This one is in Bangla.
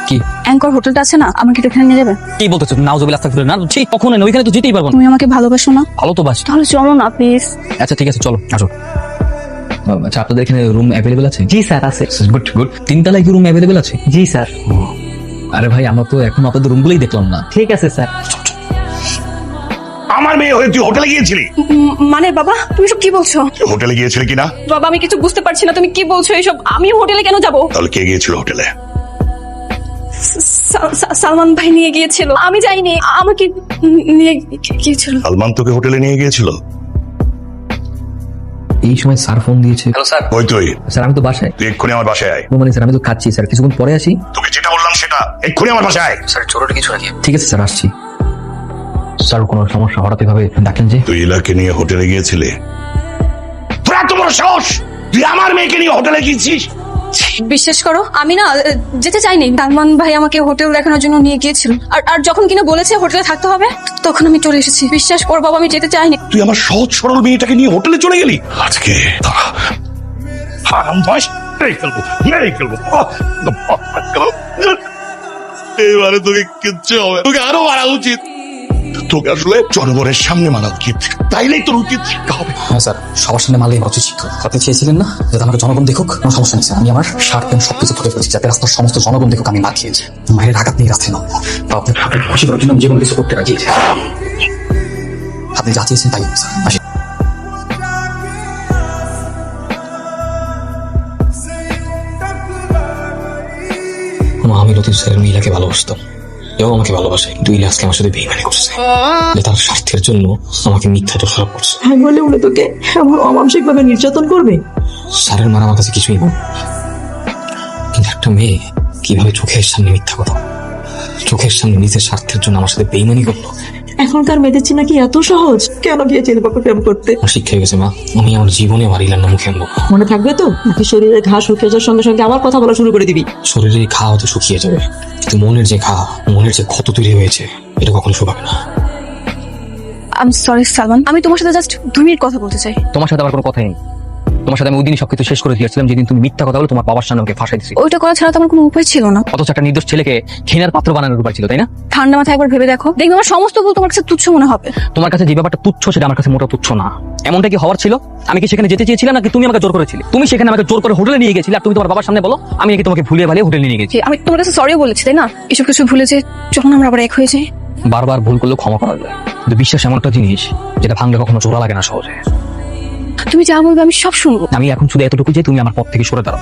কি অ্যাঙ্কর হোটেলটা আছে না, আমাকে একটু এখানে নিয়ে যাবে? কি বলতেছো? নাউজুবিল্লাহ আস্তাগফিরুল্লাহ না, ঠিক কখনো না, ওইখানে তো যেতেই পারবো না। তুমি আমাকে ভালোবাসো না? ভালো তো বাসি। তাহলে চলো না প্লিজ। আচ্ছা ঠিক আছে, চলো আসো। আচ্ছা, আপনাদের এখানে রুম অ্যাভেলেবেল আছে? জি স্যার আছে। Good good. তিনতলায় কি রুম অ্যাভেলেবেল আছে? জি স্যার। আরে ভাই, আমরা তো এখন আপনাদের রুমগুলোই দেখলাম না। ঠিক আছে স্যার। আমার মেয়ে হয়ে তুই হোটেলে গিয়েছিলি? মানে বাবা, তুমি সব কি বলছো? তুই হোটেলে গিয়েছিলি কিনা? বাবা আমি কিছু বুঝতে পারছি না, তুমি কি বলছো এইসব? আমি হোটেলে কেন যাব? তাহলে কে গিয়েছিল হোটেলে? সালমান ভাই নিয়ে গিয়েছিল, আমি যাইনি। আমাকে নিয়ে গিয়েছিল। সালমান তোকে হোটেলে নিয়ে গিয়েছিল? এই সময় স্যার ফোন দিয়েছে। Hello sir. ওই তুই স্যার আমি তো বাসায়। তুই এক্ষুনি আমার বাসায় আয়। মানে স্যার আমি তো খাচ্ছি স্যার, কিছুক্ষণ পরে আসি। তোকে যেটা বললাম সেটা, এক্ষুনি আমার বাসায় আয়। স্যার জরুরি কিছু নাকি? ঠিক আছে স্যার, আসছি। স্যার কোনো সমস্যা হঠাৎ এভাবে ডাকেন যে? তুই ইলাকে নিয়ে হোটেলে গিয়েছিলি? তোর এত বড় সাহস, তুই আমার মেয়েকে নিয়ে হোটেলে গিয়েছিস? বিশ্বাস করো, আমি না যেতে চাইনি। সালমান ভাই আমাকে হোটেল দেখানোর জন্য নিয়ে গিয়েছিল, আর যখন কিনা বলেছে হোটেলে থাকতে হবে, তখন আমি চলে এসেছি। বিশ্বাস করো বাবা, আমি যেতে চাইনি। তুই আমার সহজ সরল মেয়েটাকে নিয়ে হোটেলে চলে গেলি। আজকে এবারে তোকে কিচ্ছু হবে, তোকে আরো মারা উচিত। তোকে আসলে জনগণের সামনে মারা উচিত, তাইলেই তোর উচিত শিক্ষা হবে। হ্যাঁ স্যার, সবার সামনে মারলে উচিত শিক্ষা। আপনি চেয়েছিলেন না যাতে আমাকে জনগণ দেখুক? কোনো সমস্যা নেই স্যার, আমি আমার শার্ট প্যান্ট সবকিছু তুলে ফেলেছি যাতে রাস্তার সমস্ত জনগণ দেখুক আমি মার খেয়েছি। মায়ের আঘাত নিয়ে রাস্তায় নামবো। আপনি খুশি করার জন্য আমি যে কোনো কিছু করতে রাজি আছি। আপনি যা চেয়েছেন তাই স্যার। আসি। আমি লতিফ স্যারের মহিলাকে ভালোবাসতাম এবং আমাকে ভালোবাসে, কিন্তু ইলিয়াসকে আমার সাথে বেইমানি করছে। তার স্বার্থের জন্য আমাকে মিথ্যা দোষারোপ করছে। হ্যাঁ বলে উনি তোকে এমন অমানসিক ভাবে নির্যাতন করবে? স্যারের মার আমার কাছে কিছুই না, কিন্তু একটা মেয়ে কিভাবে চোখের সামনে মিথ্যা কথা, চোখের সামনে নিজের স্বার্থের জন্য আমার সাথে বেইমানি করলো। এখনকার মেয়েদের চিনা কি এত সহজ? কেন গিয়েছিল বাবা প্রেম করতে? আমার শিক্ষা হয়ে গেছে মা, আমি আমার জীবনে আমার ইলার নাম মুখে আনবো। মনে থাকবে তো নাকি শরীরে ঘা শুকিয়ে যাওয়ার সঙ্গে সঙ্গে আবার কথা বলা শুরু করে দিবি? শরীরে ঘা হয়তো শুকিয়ে যাবে, কিন্তু মনের যে ঘা, মনের যে ক্ষত তৈরি হয়েছে, এটা কখনো শুকাবে না। আমি সরি সালমান, আমি তোমার সাথে জাস্ট 2 মিনিট কথা বলতে চাই। তোমার সাথে আমার কোনো কথাই নেই। তোমার সাথে আমি ওই দিনই সবকিছু শেষ করে দিয়েছিলাম যেদিন তুমি মিথ্যা কথা বলে তোমার বাবার সামনে আমাকে ফাঁসাই দিয়েছি। ওইটা করা ছাড়া তো আমার কোনো উপায় ছিল না। অথচ একটা নির্দোষ ছেলেকে ঘৃণার পাত্র বানানোর উপায় ছিল, তাই না? ঠান্ডা মাথায় একবার ভেবে দেখো, দেখবে আমার সমস্ত ভুল তোমার কাছে তুচ্ছ মনে হবে। তোমার কাছে যে ব্যাপারটা তুচ্ছ সেটা আমার কাছে মোটা তুচ্ছ না। এমনটা কি হওয়ার ছিল? আমি কি সেখানে যেতে চেয়েছিলাম নাকি তুমি আমাকে জোর করেছিলে? তুমি সেখানে আমাকে জোর করে হোটেলে নিয়ে গেছিলে, আর তুমি তোমার বাবার সামনে বলো আমি নাকি তোমাকে ভুলিয়ে ভালিয়ে হোটেলে নিয়ে গেছি। আমি তোমার কাছে সরিও বলেছি, তাই না? এসব কিছু ভুলে যে যখন আমরা আবার এক হয়ে যাই। বারবার ভুল করলেও ক্ষমা করা যায়, কিন্তু বিশ্বাস এমন একটা জিনিস যেটা ভাঙলে কখনো জোড়া লাগে না সহজে। তুমি যা বলবে আমি সব শুনবো। আমি এখন শুধু এতটুকু যে তুমি আমার পথ থেকে সরে দাঁড়াও।